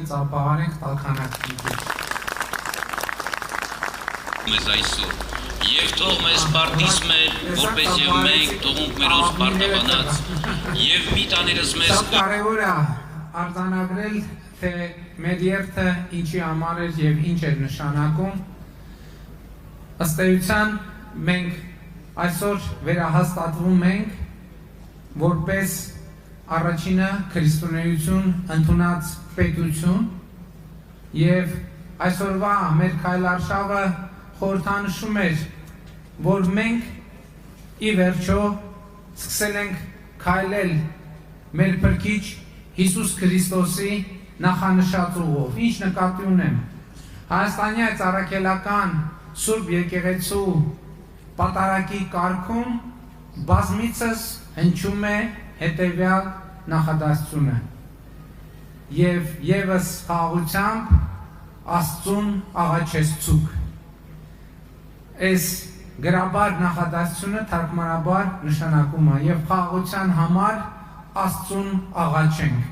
կծապահարենք տալքանակի։ Մեզ այսօր եւ թող մեզ պարտիս մեր որպես եւ մենք թողունք մերոց պարտավորած եւ մի տաներս մեզ կարևոր է արձանագրել թե մեր երթը ինչի համար էր եւ ինչ էր նշանակում ըստ էության մենք այսօր վերահաստատվում ենք որպես առաջինը քրիստոնեություն ընդունած պետություն եւ այսօրվա մեր քայլարշավը խորհրդանշում էր, որ մենք ի վերջո սկսել ենք քայլել մեր Փրկիչ Հիսուս Քրիստոսի նախանշած ուղով։ Ինչ նկատի ունեմ։ Հայաստանի ծառայելական Սուրբ Եկեղեցու պատարագի կարգում բազմիցս հնչում է հետևյալ նախադասությունը. եւ եւս խաղաղությամբ Աստծուն աղաչեցուք։ Այս գրաբար նախադասությունը թարգմանաբար նշանակում է եւ խաղաղության համար Աստծուն աղաչենք։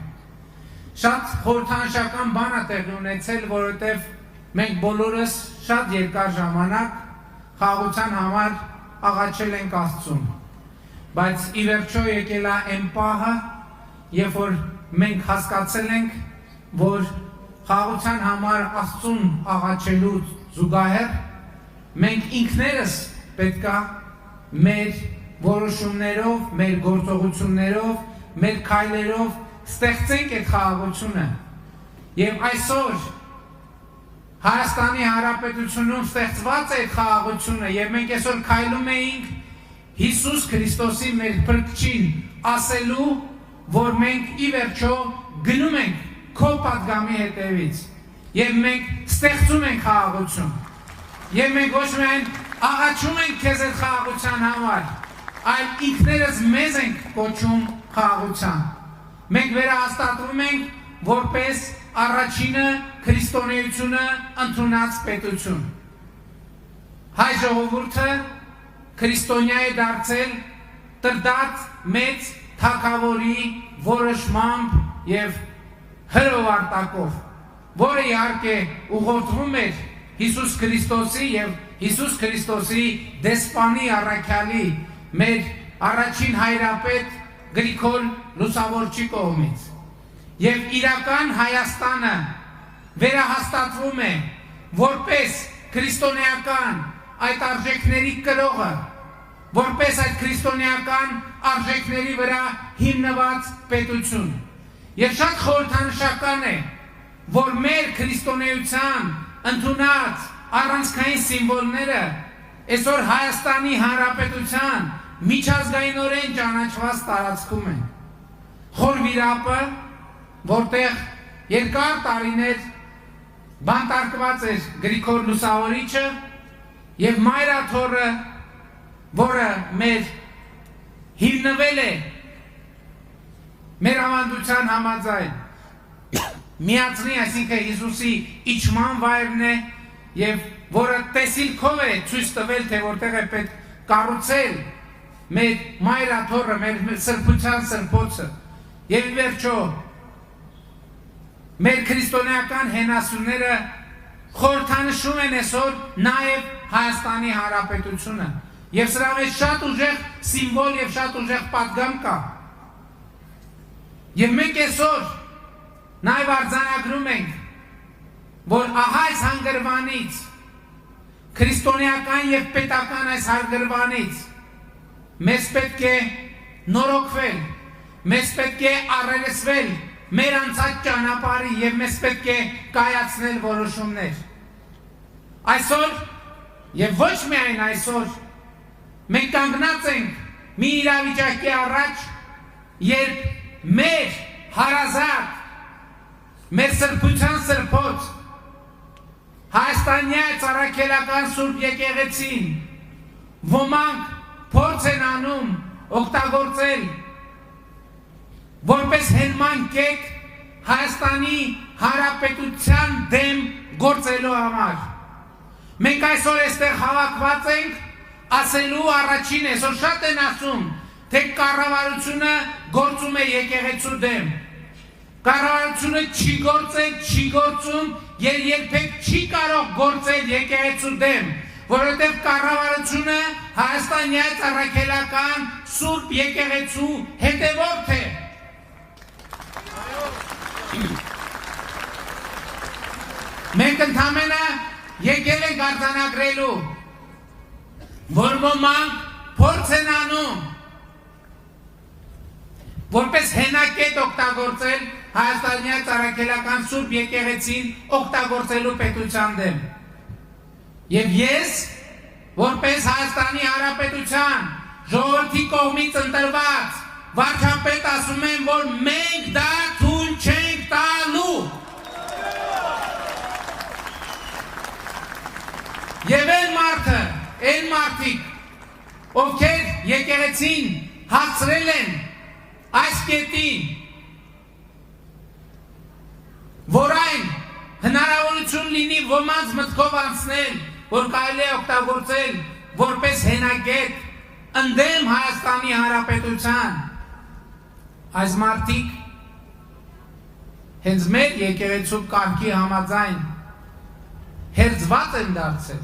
Շատ խորհրդանշական բան է տեղի ունեցել, որովհետեւ մենք բոլորս շատ երկար ժամանակ խաղաղության համար աղաչել ենք Աստծուն։ Բայց ի վերջո եկել է այն պահը, երբ որ մենք հասկացել ենք, որ խաղաղության համար Աստծուն աղաչելու զուգահեռ մենք ինքներս պետքա մեր որոշումներով, մեր գործողություններով, մեր քայլերով ստեղծենք այդ խաղաղությունը։ Եվ այսօր Հայաստանի Հանրապետությունում ստեղծված է այդ խաղաղությունը, եւ մենք այսօր քայլում ենք Հիսուս Քրիստոսի մեր Փրկչին ասելու, որ մենք ի վերջո գնում ենք քո պատգամի հետևից եւ մենք ստեղծում ենք խաղաղություն եւ մենք ոչ միայն աղաչում ենք քեզ այդ խաղաղության համար, այլ ինքներս մեզ ենք կոչում խաղաղության։ Մենք վերահաստատվում ենք որպես առաջինը քրիստոնեությունը ընդունած պետություն։ Հայ ժողովուրդը քրիստոնյա է դարձել տրդած մեծ թագավորի որոշմամբ եւ հրովարտակով, որը իհարկե ուղղորդվում էր Հիսուս Քրիստոսի եւ Հիսուս Քրիստոսի դեսպանի առաքյալի մեր առաջին հայրապետ Գրիգոր Լուսավորչի կողմից։ Եվ իրական Հայաստանը վերահաստատվում է որպես քրիստոնեական այդ արժեքների կրողը, որպես այդ քրիստոնեական արժեքների վրա հիմնված պետություն։ Եվ շատ խորհրդանշական է, որ մեր քրիստոնեության ընդունած առանցքային սիմվոլները այսօր Հայաստանի Հանրապետության միջազգայինորեն ճանաչված տարածքում են։ Խոր վիրապը, որտեղ երկար տարիներ բանտարկված էր Գրիգոր Լուսավորիչը եւ Մայրաթորը, որը մեր հիմնվել է մեր ավանդության համաձայն միացնի, այսինքն Հիսուսի իջման վայրն է եւ որը տեսիլքով է ցույց տվել, թե որտեղ է պետք կառուցել մեր Մայրաթորը, մեր սրբության սրբոցը եւ ի վերջո մեր քրիստոնեական հենասյուները խորհրդանշում են այսօր նաեւ Հայաստանի Հանրապետությունը եւ սրա մեջ շատ ուժեղ սիմվոլ եւ շատ ուժեղ պատգամ կա։ Եվ մենք այսօր նաեւ արձանագրում ենք, որ ահա այս հանգրվանից, քրիստոնեական եւ պետական այս հանգրվանից մեզ պետք է նորոգվել, մեզ պետք է առերեսվել մեր անցած ճանապարհի եւ մեզ պետք է կայացնել որոշումներ։ Այսօր եւ ոչ միայն այսօր մենք կանգնած ենք մի իրավիճակի առաջ, երբ մեր հարազատ, մեր սրբության սրբոց Հայաստանի ծառայելական Սուրբ Եկեղեցին ոմանք փորձ են անում օգտագործել որպես հենման կետ Հայաստանի Հանրապետության դեմ գործելու համար։ Մենք այսօր այստեղ հավաքված ենք ասելու առաջին, այսօր շատ են ասում, թե կառավարությունը գործում է եկեղեցու դեմ։ կառավարությունը չի գործել, չի գործում եւ երբեք չի կարող գործել եկեղեցու դեմ, որովհետեւ կառավարությունը Հայաստանյան առաքելական Սուրբ եկեղեցու հետևորդ է։ Մենք ընդհանրապես եկել ենք արձանագրելու, որ ոմանք փորձ են անում որպես հենակետ օգտագործել Հայաստանյան առաքելական Սուրբ եկեղեցին օգտագործելու պետության դեմ։ Եվ ես, որպես Հայաստանի Հանրապետության ժողովրդի կողմից ընտրված վարչապետ ասում եմ, որ մենք դա թույլ չենք տալու։ Եվ այն մարդիկ, ովքեր եկեղեցին հասցրել են այս կետին, որ այն հնարավորություն լինի ոմանց մտքով անցնել, որ կարելի է օգտագործել որպես հենակետ ընդդեմ Հայաստանի Հանրապետության, այս մարդիկ հենց մեր եկեղեցու կարգի համաձայն հերձված են դարձել։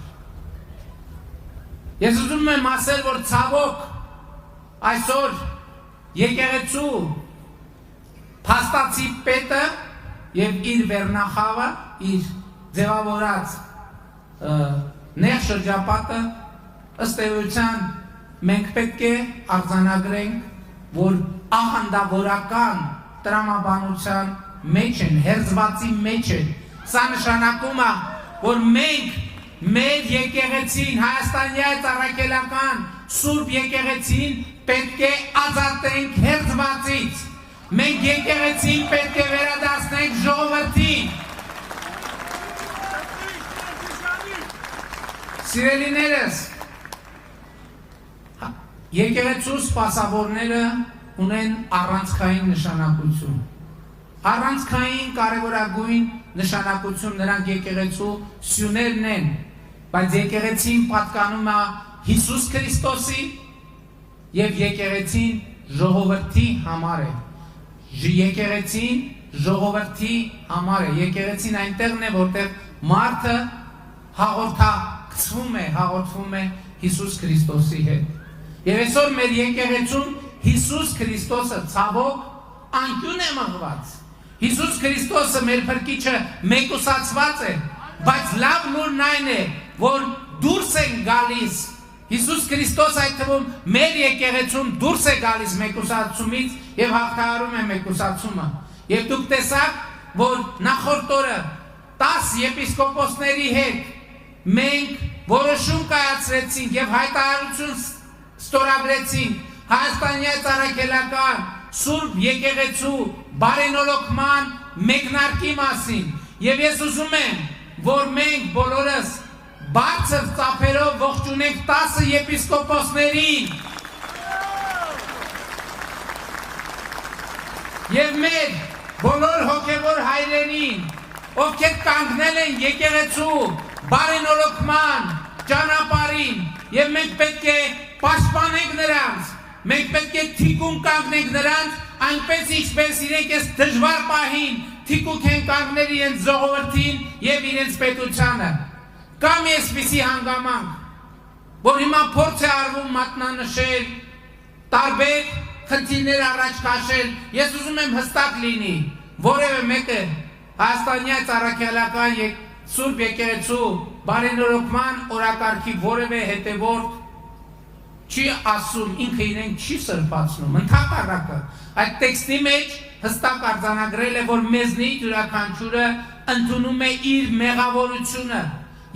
Ես ուզում եմ ասել, որ ցավոք այսօր եկեղեցու փաստացի պետը եւ իր վերնախավը, իր ձևավորած նեղ շրջապատը ըստ էության մենք պետք է արձանագրենք, որ աղանդավորական տրամաբանության մեջ են, հերձվածի մեջ են։ Սա նշանակում է, որ մենք մեր եկեղեցին, Հայաստանյան առաքելական Սուրբ եկեղեցին պետք է ազատենք հերձվածից։ Մենք եկեղեցին պետք է վերադարձնենք ժողովրդին։ Սիրելիներս, եկեղեցու սպասավորները ունեն առանցքային նշանակություն։ Առանցքային կարևորագույն նշանակություն նրանք եկեղեցու սյուներն են, բայց եկեղեցին պատկանում է Հիսուս Քրիստոսի եւ եկեղեցին ժողովրդի համար է։ Եկեղեցին ժողովրդի համար է։ Եկեղեցին այնտեղն է, որտեղ մարդը հաղորդվում է Հիսուս Քրիստոսի հետ։ Եվ այսօր մեր եկեղեցում Հիսուս Քրիստոսը ցավոք անկյուն է մղված։ Հիսուս Քրիստոսը մեր փրկիչը մեկուսացված է, բայց լավ նուրն այն է, որ դուրս են գալիս։ Հիսուս Քրիստոս այդ թվում մեր եկեղեցում դուրս է գալիս մեկուսացումից եւ հաղթահարում է մեկուսացումը։ Եվ դուք տեսաք, որ նախորդ օրը 10 եպիսկոպոսների հետ մենք որոշում կայացրեցինք եւ հայտարարություն ստորագրեցինք Հայաստանյան առաքելական Սուրբ եկեղեցու բարենորոգման մեկնարկի մասին։ Եվ ես ուզում եմ, որ մենք բոլորս բարձր ծափերով ողջունենք 10 եպիսկոպոսներին եւ մեր բոլոր հոգեվոր հայրերին, ովքեր կանգնել են եկեղեցու բարենորոգման ճանապարհին, եւ մենք պետք է պաշտպանենք նրանց, մենք պետք է թիկուն կանգնենք նրանց, այնպես ինչպես իրենք այս դժվար պահին թիկուկ են կանգնել իրենց ժողովրդին եւ իրենց պետությանը։ Կամ այսպիսի հանգամանք, որ հիմա փորձ է արվում մատնանշել, տարբեր խնդիրներ առաջ քաշել, ես ուզում եմ հստակ լինի, որևէ մեկը Հայաստանյան առաքելական Սուրբ եկեղեցու բարենորոգման օրակարգի որևէ հետևորդ չի ասում, ինքը իրեն չի սրբացնում, ընդհակառակը այդ տեքստի մեջ հստակ արձանագրել է, որ մեզնից յուրաքանչյուրը ընդունում է իր մեղավորությունը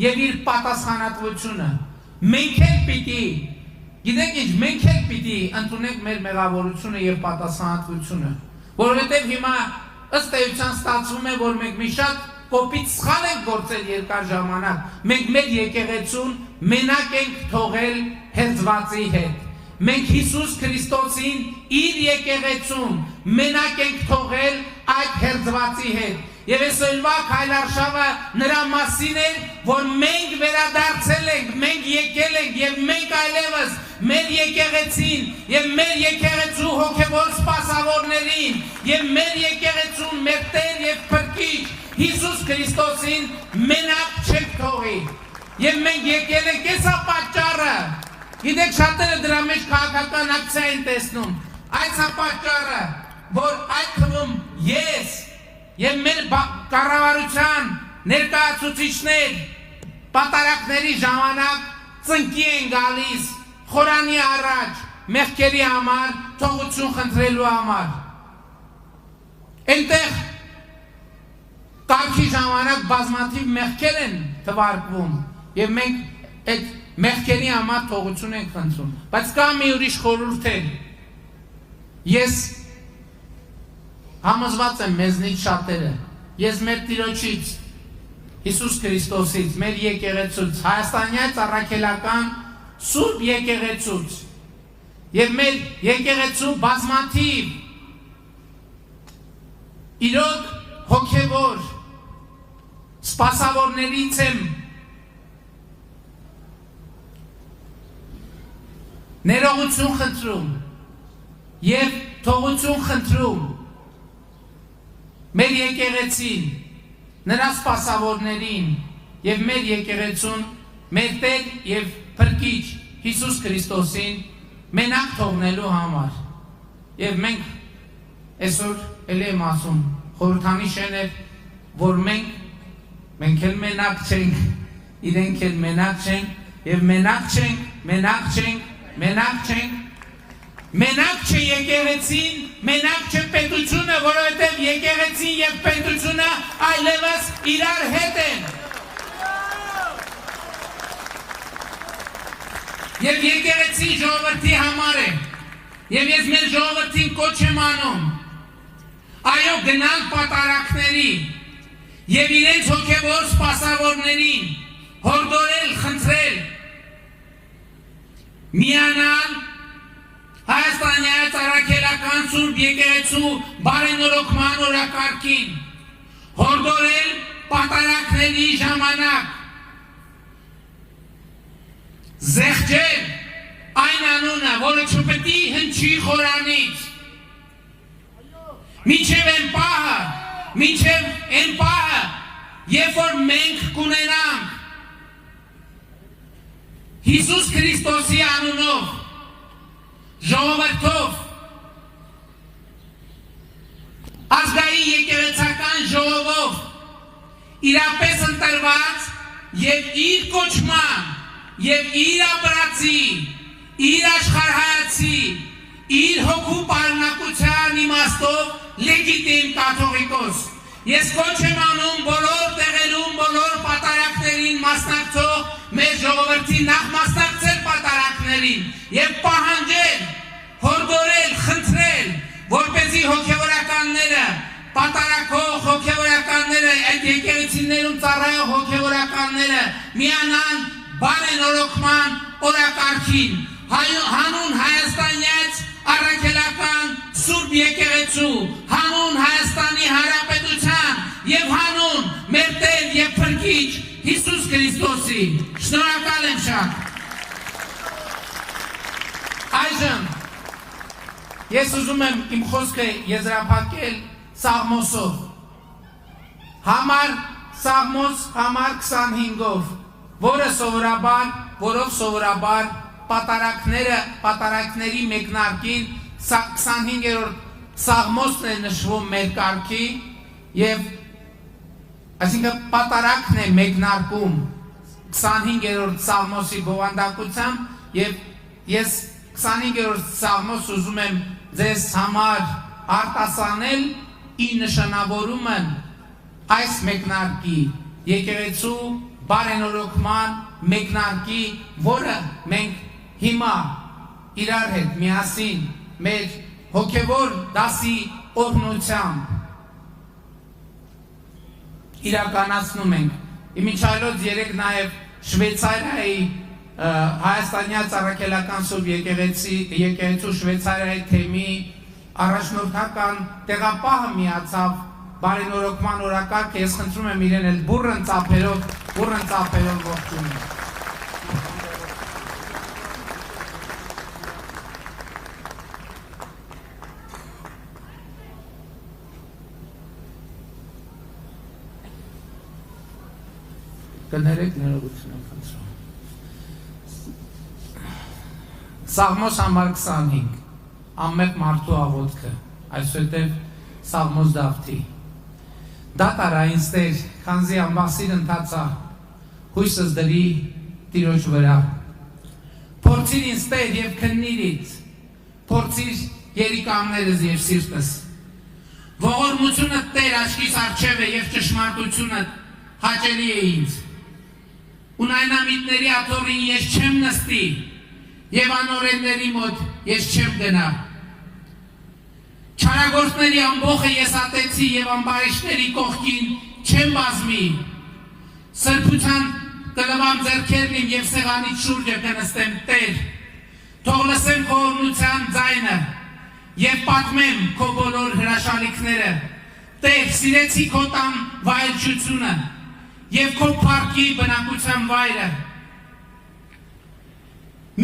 եւ իր պատասխանատվությունը։ Մենք էլ պիտի, գիտեք ինչ, մենք էլ պիտի ընդունենք մեր մեղավորությունը եւ պատասխանատվությունը, որովհետեւ հիմա ըստ էության ստացվում է, որ մենք մի շատ կոպիտ սխալ ենք գործել երկար ժամանակ։ Մենք մեր եկեղեցուն մենակ ենք թողել հերձվածի հետ։ Մենք Հիսուս Քրիստոսին իր եկեղեցում մենակ ենք թողել այդ հերձվածի հետ։ Եվ այսօրվա քայլարշավը նրա մասին է, որ մենք վերադարձել ենք, մենք եկել ենք եւ մենք այլևս մեր եկեղեցին եւ մեր եկեղեցու հոգեվոր սպասավորներին եւ մեր եկեղեցուն մեր Տեր եւ Փրկիչ Հիսուս Քրիստոսին մենակ չեք թողի եւ մենք եկել ենք եսա պատճառը գիտեք շատերը դրա մեջ քաղաքական ակցիա են տեսնում այս է պատճառը որ այդ թվում ես եւ մեր կառավարության ներկայացուցիչներ պատարակների ժամանակ ծնկի են գալիս խորանի առաջ մեղքերի համար թողություն խնդրելու համար այնտեղ կարգի ժամանակ բազմաթիվ մեղքեր են թվարկվում եւ մենք այդ մեղքերի համար թողություն ենք խնդրում բայց կա մի ուրիշ խորհուրդ է ես համոզված եմ մեզնից շատերը ես մեր Տիրոջից Հիսուս Քրիստոսից մեր եկեղեցուց հայաստանյան առաքելական Սուրբ եկեղեցուց եւ մեր եկեղեցու բազմաթիվ իրոք հոգեվոր սպասավորներից եմ ներողություն խնդրում եւ թողություն խնդրում մեր եկեղեցին նրա սպասավորներին եւ մեր եկեղեցուն մեր Տեր եւ Փրկիչ Հիսուս Քրիստոսին մենակ թողնելու համար եւ մենք այսօր ելի եմ ասում խորհրդանիշ է որ մենք էլ մենակ չենք իրենք էլ մենակ չենք եւ մենակ չէ եկեղեցին, մենակ չէ պետությունը, որովհետև եկեղեցին եւ պետությունը այլևս իրար հետ են։ Եվ եկեղեցի ժողովրդի համար է։ Եվ ես մեր ժողովրդին կոչ եմ անում։ Այո, գնալ պատարակների եւ իրենց հոգեվոր սպասավորներին հորդորել, խնդրել, միանալ Հայաստանյան առաքելական Սուրբ եկեղեցու բարենորոգման օրակարգին, հորդորել պատարակների ժամանակ, զեղչել այն անունը, որը չպետք է հնչի խորանից, մինչև այն պահը, երբ որ մենք կունենանք Հիսուս Քրիստոսի անունով ժողովրդով ազգային եկեղեցական ժողովով իրապես ընտրված եւ իր կոչման եւ իր ապրածի իր աշխարհայացի իր հոգու պարունակության իմաստով լեգիտիմ կաթողիկոս ես կոչ եմ անում բոլոր տեղերում բոլոր պատարակներին մասնակցող մեր ժողովրդի նախ մասնակցել պատարակներին եւ պահանջել, հորդորել, խնդրել, որպեսզի հոգեվորականները, պատարակող հոգեվորականները, այդ եկեղեցիներում ծառայող հոգեվորականները միանան բարենորոգման օրակարգին, հանուն Հայաստանյաց առաքելական Սուրբ եկեղեցու, հանուն Հայաստանի Հանրապետության եւ հանուն մեր Տեր եւ Փրկիչ Հիսուս Քրիստոսի։ Շնորհակալ եմ շատ։ Այժմ ես ուզում եմ իմ խոսքը եզրափակել Սաղմոսով։ Սաղմոս համար 25-ով, որով սովորաբար պատարակների մեկնարկին 25-րդ Սաղմոսն է նշվում մեր կարգի եւ այսինքն պատարակն է մեկնարկում 25-րդ Սաղմոսի բովանդակությամբ եւ ես 25-րդ Սաղմոս ուզում եմ ձեզ համար արտասանել ի նշանավորումն այս մեկնարկի եկեղեցու բարենորոգման մեկնարկի, որը մենք հիմա իրար հետ միասին մեր հոգևոր դասի օրհնությամբ իրականացնում ենք։ Իմիջայլոց երեք նաև Շվեյցարիայի Հայաստանյան առաքելական Սուրբ եկեղեցու Շվեյցարիայի թեմի առաջնորդական տեղապահը միացավ բարենորոգման օրակարգը, ես խնդրում եմ իրեն էլ բուռն ծափերով ողջունում։ կներեք ներողություն եմ խնդրում։ Սաղմոս համար 25 անմեղ մարդու աղոթքը, այսուհետև Սաղմոս Դավթի։ Դատարային ստեր, քանզի ամբասիր ընթացա, հույսս դրի Տիրոջ վրա։ Փորձիր ինձ Տեր եւ քննիր ինձ, փորձիր երիկամներս եւ սիրտս։ Ողորմությունը Տեր աչքիս առջև է եւ ճշմարտությունը հաճելի է ինձ։ Ունայնամիտների աթոռին ես չեմ նստի եւ անօրենների մոտ ես չեմ գնա։ Չարագործների ամբոխը ես ատեցի եւ ամբարիշտների կողքին չեմ բազմի։ Սրբության կլվամ ձեռքերն իմ եւ սեղանից շուրջը կնստեմ Տեր։ Թող լսեմ քո օրհնության ձայնը եւ պատմեմ քո բոլոր հրաշալիքները։ Տեր, սիրեցի քո տան վայելչությունը եւ քո փառքի բնակության վայրը։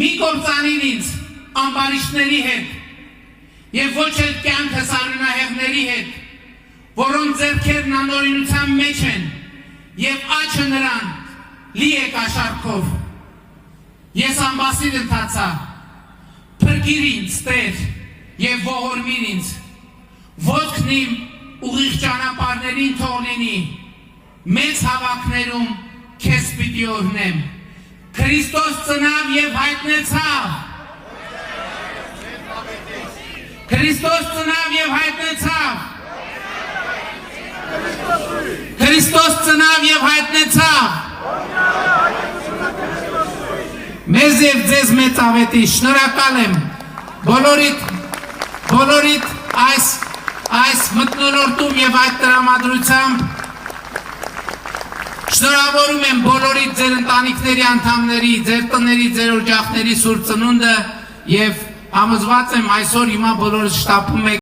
Մի կործանիր ինձ ամբարիշտների հետ եւ ոչ էլ կյանքս արյունահեղների հետ, որոնց ձեռքերն անօրինության մեջ են եւ աչքը նրան լի է կաշառքով։ Ես ամբասիր ընթացա, փրկիր ինձ Տեր եւ ողորմիր ինձ, ոտքն իմ ուղիղ ճանապարհներին թող լինի, մեծ հավաքներում քեզ պիտի օրհնեմ։ Քրիստոս ծնավ եւ հայտնեցավ։ Քրիստոս ծնավ եւ հայտնեցավ։ Քրիստոս ծնավ եւ հայտնեցավ։ Մեզ եւ ձեզ մեծ ավետի շնորհակալ եմ բոլորիդ այս մթնոլորտում եւ այդ տրամադրությամբ շնորհավորում եմ բոլորիդ ձեր ընտանիքների անդամների, ձեր տների, ձեր օջախների սուրբ ծնունդը եւ համոզված եմ այսօր հիմա բոլորս շտապում եք